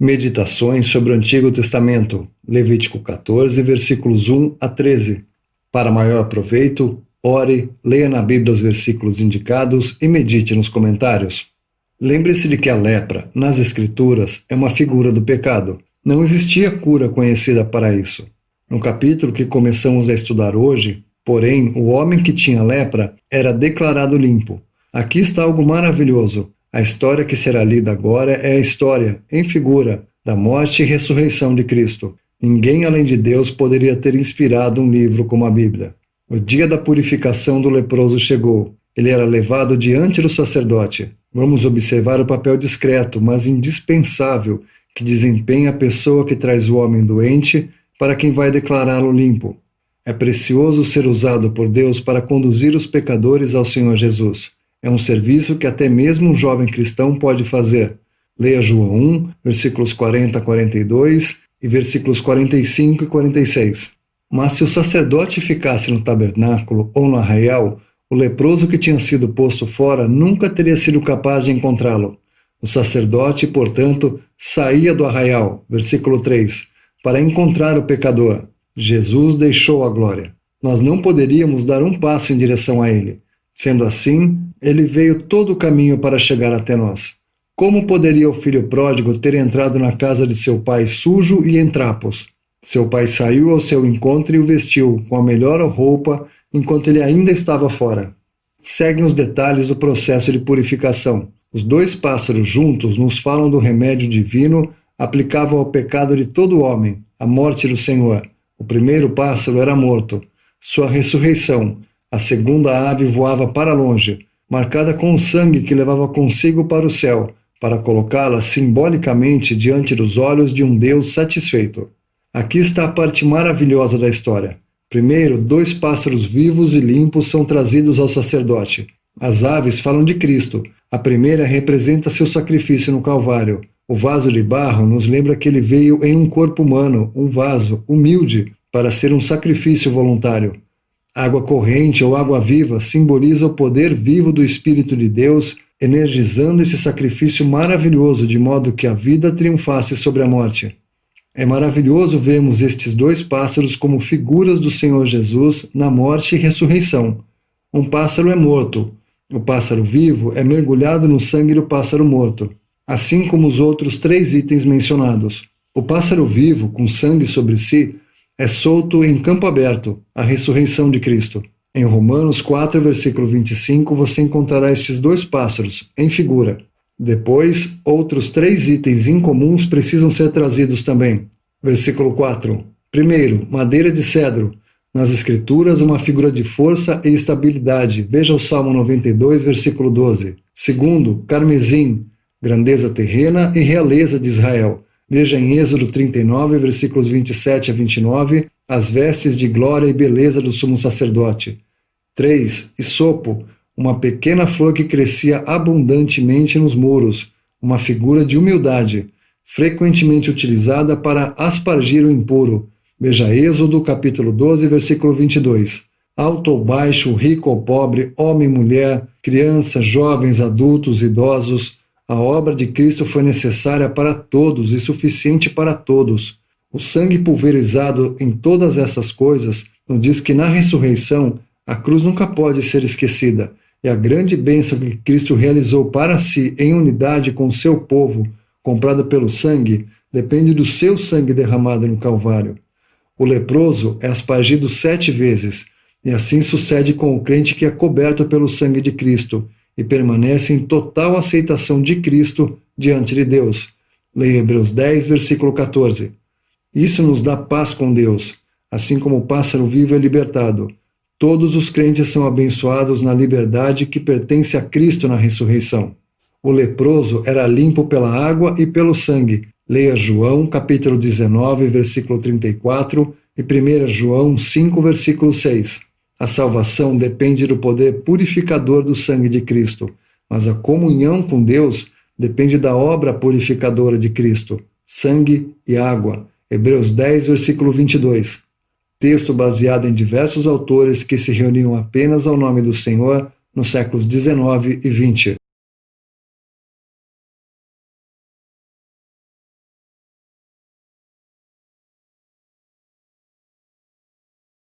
Meditações sobre o Antigo Testamento, Levítico 14, versículos 1 a 13. Para maior proveito, ore, leia na Bíblia os versículos indicados e medite nos comentários. Lembre-se de que a lepra, nas Escrituras, é uma figura do pecado. Não existia cura conhecida para isso. No capítulo que começamos a estudar hoje, porém, o homem que tinha lepra era declarado limpo. Aqui está algo maravilhoso. A história que será lida agora é a história, em figura, da morte e ressurreição de Cristo. Ninguém além de Deus poderia ter inspirado um livro como a Bíblia. O dia da purificação do leproso chegou. Ele era levado diante do sacerdote. Vamos observar o papel discreto, mas indispensável, que desempenha a pessoa que traz o homem doente para quem vai declará-lo limpo. É precioso ser usado por Deus para conduzir os pecadores ao Senhor Jesus. É um serviço que até mesmo um jovem cristão pode fazer. Leia João 1, versículos 40 a 42 e versículos 45 e 46. Mas se o sacerdote ficasse no tabernáculo ou no arraial, o leproso que tinha sido posto fora nunca teria sido capaz de encontrá-lo. O sacerdote, portanto, saía do arraial, versículo 3, para encontrar o pecador. Jesus deixou a glória. Nós não poderíamos dar um passo em direção a ele. Sendo assim, ele veio todo o caminho para chegar até nós. Como poderia o filho pródigo ter entrado na casa de seu pai sujo e em trapos? Seu pai saiu ao seu encontro e o vestiu com a melhor roupa enquanto ele ainda estava fora. Seguem os detalhes do processo de purificação. Os dois pássaros juntos nos falam do remédio divino aplicável ao pecado de todo homem, a morte do Senhor. O primeiro pássaro era morto. Sua ressurreição. A segunda ave voava para longe, marcada com o sangue que levava consigo para o céu, para colocá-la simbolicamente diante dos olhos de um Deus satisfeito. Aqui está a parte maravilhosa da história. Primeiro, dois pássaros vivos e limpos são trazidos ao sacerdote. As aves falam de Cristo. A primeira representa seu sacrifício no Calvário. O vaso de barro nos lembra que ele veio em um corpo humano, um vaso, humilde, para ser um sacrifício voluntário. Água corrente ou água viva simboliza o poder vivo do Espírito de Deus, energizando esse sacrifício maravilhoso de modo que a vida triunfasse sobre a morte. É maravilhoso vermos estes dois pássaros como figuras do Senhor Jesus na morte e ressurreição. Um pássaro é morto. O pássaro vivo é mergulhado no sangue do pássaro morto, assim como os outros 3 itens mencionados. O pássaro vivo, com sangue sobre si, é solto em campo aberto, a ressurreição de Cristo. Em Romanos 4, versículo 25, você encontrará estes 2 pássaros, em figura. Depois, outros 3 itens incomuns precisam ser trazidos também. Versículo 4. Primeiro, madeira de cedro. Nas Escrituras, uma figura de força e estabilidade. Veja o Salmo 92, versículo 12. Segundo, carmesim, grandeza terrena e realeza de Israel. Veja em Êxodo 39, versículos 27 a 29, as vestes de glória e beleza do sumo sacerdote. 3. Isopo, uma pequena flor que crescia abundantemente nos muros, uma figura de humildade, frequentemente utilizada para aspargir o impuro. Veja Êxodo capítulo 12, versículo 22. Alto ou baixo, rico ou pobre, homem e mulher, crianças, jovens, adultos, idosos, a obra de Cristo foi necessária para todos e suficiente para todos. O sangue pulverizado em todas essas coisas nos diz que na ressurreição a cruz nunca pode ser esquecida, e a grande bênção que Cristo realizou para si em unidade com o seu povo, comprada pelo sangue, depende do seu sangue derramado no Calvário. O leproso é aspargido 7 vezes, e assim sucede com o crente que é coberto pelo sangue de Cristo, e permanece em total aceitação de Cristo diante de Deus. Leia Hebreus 10, versículo 14. Isso nos dá paz com Deus, assim como o pássaro vivo é libertado. Todos os crentes são abençoados na liberdade que pertence a Cristo na ressurreição. O leproso era limpo pela água e pelo sangue. Leia João, capítulo 19, versículo 34 e 1 João 5, versículo 6. A salvação depende do poder purificador do sangue de Cristo, mas a comunhão com Deus depende da obra purificadora de Cristo, sangue e água. Hebreus 10, versículo 22. Texto baseado em diversos autores que se reuniam apenas ao nome do Senhor nos séculos 19 e 20.